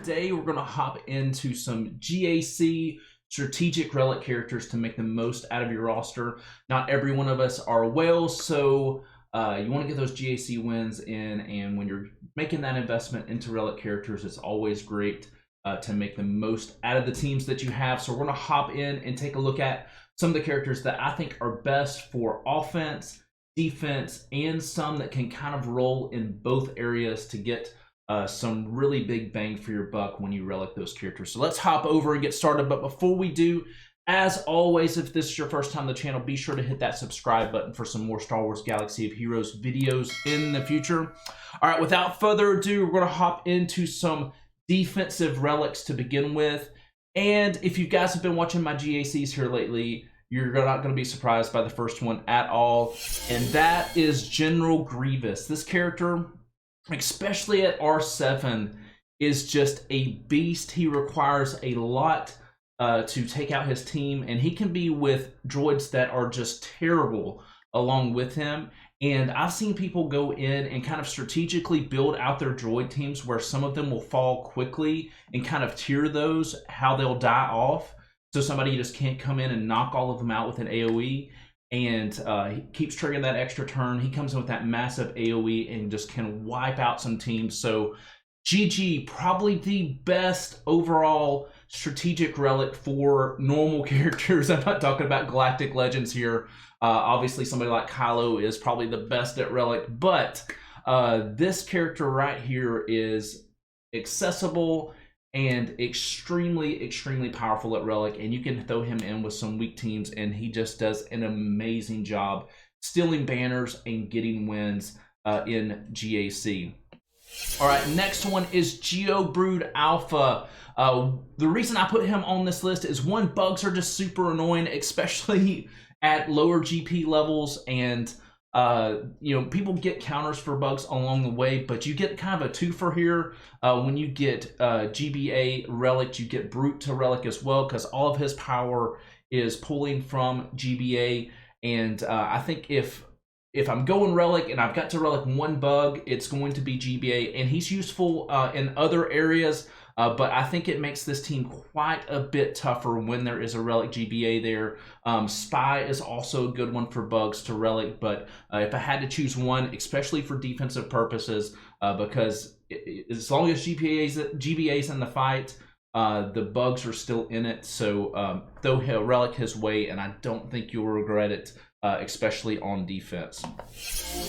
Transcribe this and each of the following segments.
today we're going to hop into some GAC strategic relic characters to make the most out of your roster. Not every one of us are whales, so you want to get those GAC wins in, and when you're making that investment into relic characters, it's always great to make the most out of the teams that you have. So we're going to hop in and take a look at some of the characters that I think are best for offense, defense, and some that can kind of roll in both areas to get some really big bang for your buck when you relic those characters. So let's hop over and get started. But before we do, as always, if this is your first time on the channel, be sure to hit that subscribe button for some more Star Wars Galaxy of Heroes videos in the future. All right, without further ado, we're going to hop into some defensive relics to begin with. And if you guys have been watching my GACs here lately, you're not going to be surprised by the first one at all. And that is General Grievous. This character, especially at R7, is just a beast. He requires a lot to take out his team, and he can be with droids that are just terrible along with him. And I've seen people go in and kind of strategically build out their droid teams where some of them will fall quickly and kind of tier those, how they'll die off. So somebody just can't come in and knock all of them out with an AoE. And he keeps triggering that extra turn. He comes in with that massive AoE and just can wipe out some teams. So GG, probably the best overall strategic relic for normal characters. I'm not talking about Galactic Legends here. Obviously, somebody like Kylo is probably the best at relic. But this character right here is accessible and extremely, extremely powerful at relic, and you can throw him in with some weak teams, and he just does an amazing job stealing banners and getting wins in GAC. All right, next one is BRUDE Alpha. The reason I put him on this list is, one, bugs are just super annoying, especially at lower GP levels, and you know, people get counters for bugs along the way, but you get kind of a twofer here. When you get GBA relic, you get Brute to relic as well, because all of his power is pulling from GBA. And I think if I'm going relic and I've got to relic one bug, it's going to be GBA, and he's useful in other areas. But I think it makes this team quite a bit tougher when there is a relic GBA there. Spy is also a good one for bugs to relic, but if I had to choose one, especially for defensive purposes, because as long as GBA's in the fight, the bugs are still in it. So though he'll relic his way, and I don't think you'll regret it, especially on defense.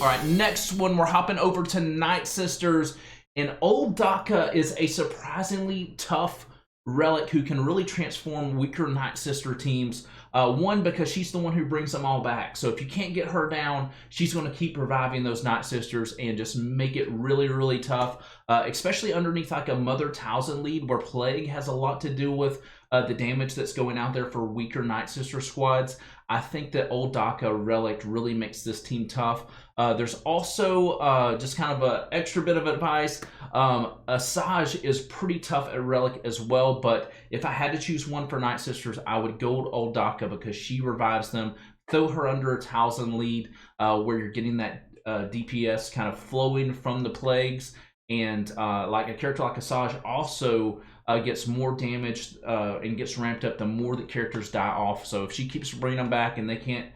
All right, next one, we're hopping over to Night Sisters. And old DAKA is a surprisingly tough relic who can really transform weaker Night Sister teams. One, because she's the one who brings them all back. So if you can't get her down, she's going to keep reviving those Night Sisters and just make it really, really tough. Especially underneath like a Mother Talzin lead, where Plague has a lot to do with the damage that's going out there for weaker Night Sister squads. I think that old DAKA relic really makes this team tough. There's also just kind of an extra bit of advice. Asajj is pretty tough at relic as well, but if I had to choose one for Night Sisters, I would go with old DAKA because she revives them. Throw her under a Talzin lead where you're getting that DPS kind of flowing from the plagues. And like a character like Asajj also gets more damage and gets ramped up the more the characters die off. So if she keeps bringing them back and they can't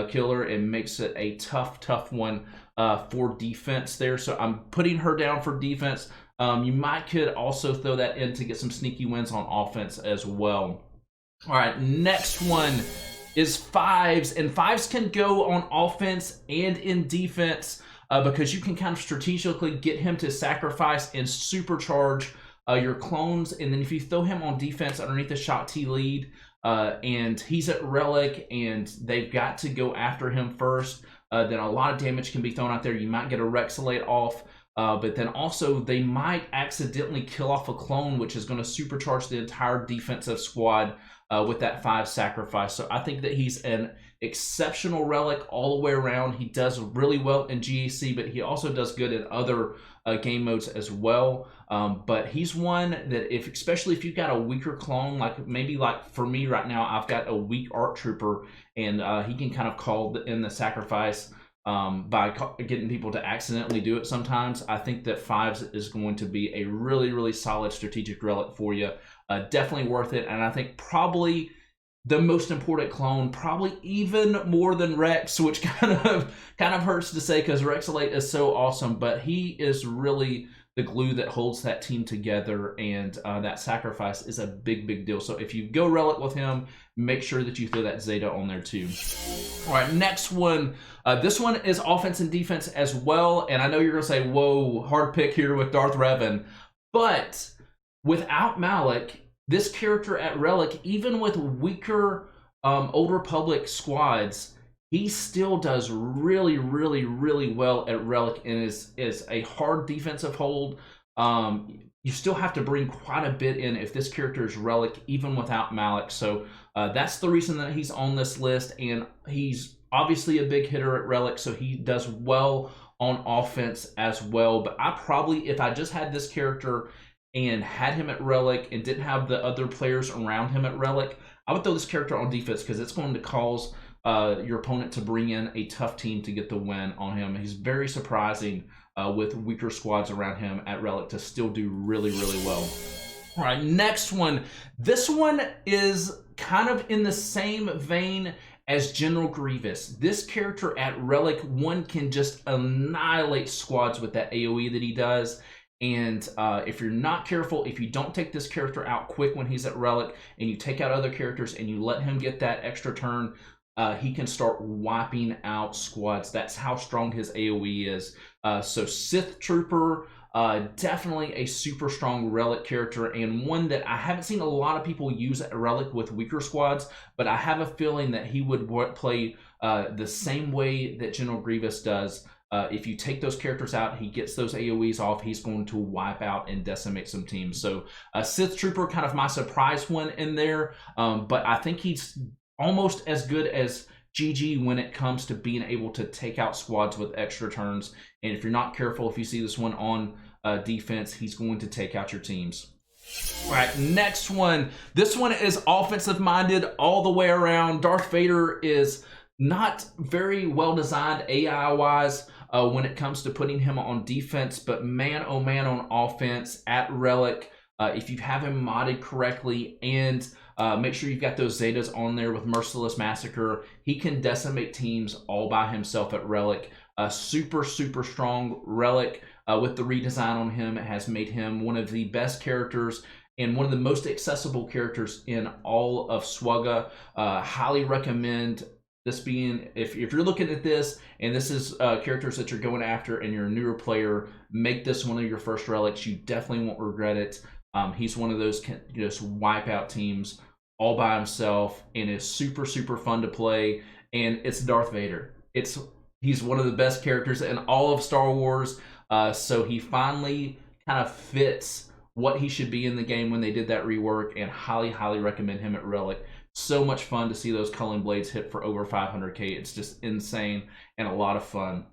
kill her, it makes it a tough one for defense there. So I'm putting her down for defense. You could also throw that in to get some sneaky wins on offense as well. All right, next one is Fives, and Fives can go on offense and in defense because you can kind of strategically get him to sacrifice and supercharge your clones, and then if you throw him on defense underneath the Shot T lead, and he's at relic and they've got to go after him first, then a lot of damage can be thrown out there. You might get a Rexolate off, but then also they might accidentally kill off a clone, which is going to supercharge the entire defensive squad with that 5 sacrifice. So I think that he's an exceptional relic all the way around. He does really well in GAC, but he also does good in other game modes as well. But he's one that, especially if you've got a weaker clone, like maybe like for me right now, I've got a weak ARC Trooper, and he can kind of call in the sacrifice by getting people to accidentally do it sometimes. I think that 5s is going to be a really, really solid strategic relic for you. Definitely worth it, and I think probably the most important clone, probably even more than Rex, which kind of hurts to say because Rexalate is so awesome, but he is really the glue that holds that team together, and that sacrifice is a big deal. So if you go relic with him, make sure that you throw that Zeta on there too. All right, next one. This one is offense and defense as well, and I know you're gonna say, whoa, hard pick here with Darth Revan, but without Malik, this character at relic, even with weaker Old Republic squads, he still does really well at relic, and is a hard defensive hold. You still have to bring quite a bit in if this character is relic, even without Malik. So that's the reason that he's on this list, and he's obviously a big hitter at relic, so he does well on offense as well. But I probably, if I just had this character and had him at relic and didn't have the other players around him at relic, I would throw this character on defense because it's going to cause your opponent to bring in a tough team to get the win on him. He's very surprising with weaker squads around him at relic to still do really well. All right, next one. This one is kind of in the same vein as General Grievous. This character at relic, one can just annihilate squads with that AoE that he does. And if you're not careful, if you don't take this character out quick when he's at relic, and you take out other characters and you let him get that extra turn, he can start wiping out squads. That's how strong his AoE is. So Sith Trooper, definitely a super strong relic character, and one that I haven't seen a lot of people use at relic with weaker squads, but I have a feeling that he would play the same way that General Grievous does. If you take those characters out, he gets those AoEs off, he's going to wipe out and decimate some teams. So Sith Trooper, kind of my surprise one in there, but I think he's almost as good as GG when it comes to being able to take out squads with extra turns. And if you're not careful, if you see this one on defense, he's going to take out your teams. All right, next one. This one is offensive minded all the way around. Darth Vader is not very well designed AI wise when it comes to putting him on defense, but man, oh man, on offense at relic, if you have him modded correctly and make sure you've got those Zetas on there with Merciless Massacre, he can decimate teams all by himself at relic. Super strong relic with the redesign on him. It has made him one of the best characters and one of the most accessible characters in all of SWGOH. Highly recommend this being, if you're looking at this and this is characters that you're going after and you're a newer player, make this one of your first relics. You definitely won't regret it. He's one of those can just wipe out teams all by himself and is super fun to play. And it's Darth Vader. He's one of the best characters in all of Star Wars. So he finally kind of fits what he should be in the game when they did that rework, and highly recommend him at relic. So much fun to see those culling blades hit for over 500k. It's just insane and a lot of fun.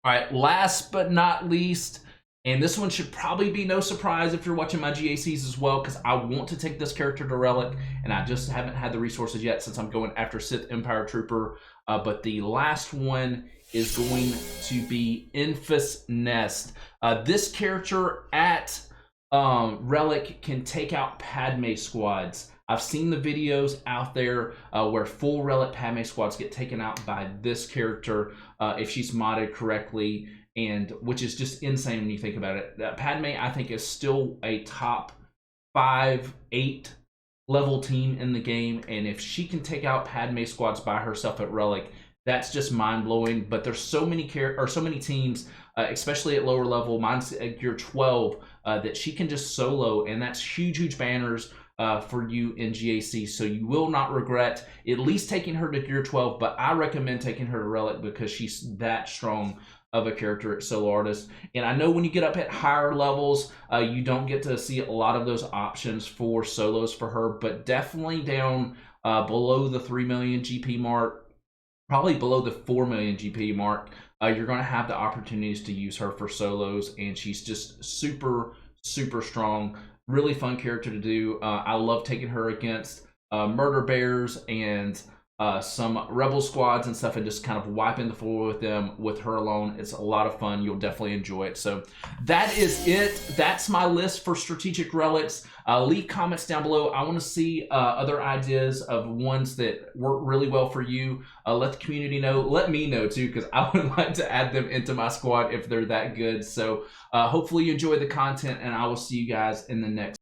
All right, last but not least, and this one should probably be no surprise if you're watching my GACs as well, because I want to take this character to relic, and I just haven't had the resources yet since I'm going after Sith Empire Trooper. But the last one is going to be ENFYS Nest. This character at relic can take out Padme squads. I've seen the videos out there where full relic Padme squads get taken out by this character if she's modded correctly, and which is just insane when you think about it. Padme, I think, is still a top 5-8 level team in the game, and if she can take out Padme squads by herself at relic, that's just mind-blowing. But there's so many teams, especially at lower level, mine's at gear 12, that she can just solo, and that's huge banners for you in GAC. So you will not regret at least taking her to gear 12, but I recommend taking her to relic because she's that strong of a character at solo artist. And I know when you get up at higher levels, you don't get to see a lot of those options for solos for her, but definitely down below the 3 million GP mark, probably below the 4 million GP mark, you're going to have the opportunities to use her for solos, and she's just super strong. Really fun character to do. I love taking her against murder bears and some rebel squads and stuff and just kind of wiping the floor with them with her alone. It's a lot of fun. You'll definitely enjoy it. So that is it. That's my list for strategic relics. Leave comments down below. I want to see other ideas of ones that work really well for you. Let the community know. Let me know too, because I would like to add them into my squad if they're that good. So hopefully you enjoy the content, and I will see you guys in the next